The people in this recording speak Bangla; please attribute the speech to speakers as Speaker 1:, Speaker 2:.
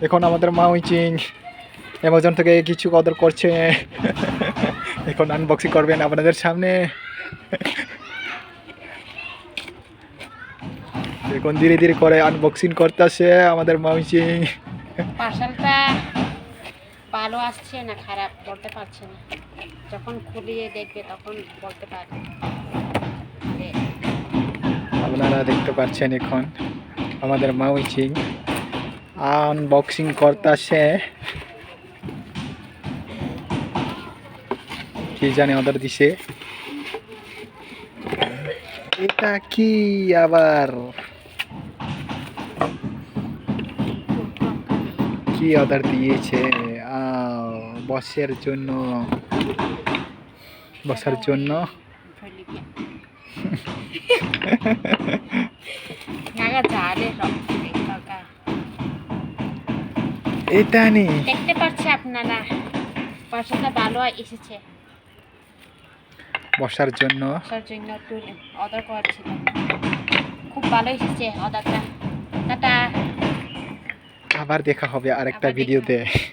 Speaker 1: এখন আমাদের মা উইচিং অ্যামাজন থেকে কিছু অর্ডার করছে। এখন আনবক্সিং করবেন আপনাদের সামনে। এখন ধীরে ধীরে করে আনবক্সিং করতেছে আমাদের মা উইচিং।
Speaker 2: পার্সেলটা ভালো আসছে না খারাপ বলতে পারছে না, যখন খুলিয়ে দেখবে তখন বলতে পারবে।
Speaker 1: আপনারা দেখতে পাচ্ছেন এখন আমাদের মা উইচিং আনবক্সিং করতেছে। কি জানে অর্ডার দিছে, এটা কি আবার কি অর্ডার দিয়েছে? বসের জন্য, বসার জন্য। এটা নি
Speaker 2: দেখতে পাচ্ছে আপনারা, পার্সেলটা ভালো এসেছে।
Speaker 1: বসার জন্য,
Speaker 2: বসার জন্য একটু অর্ডার করেছিল, খুব ভালো এসেছে অর্ডারটা। টাটা।
Speaker 1: আবার দেখা হবে আরেকটা
Speaker 2: আবার দেখা
Speaker 1: ভিডিওতে।
Speaker 2: হবে।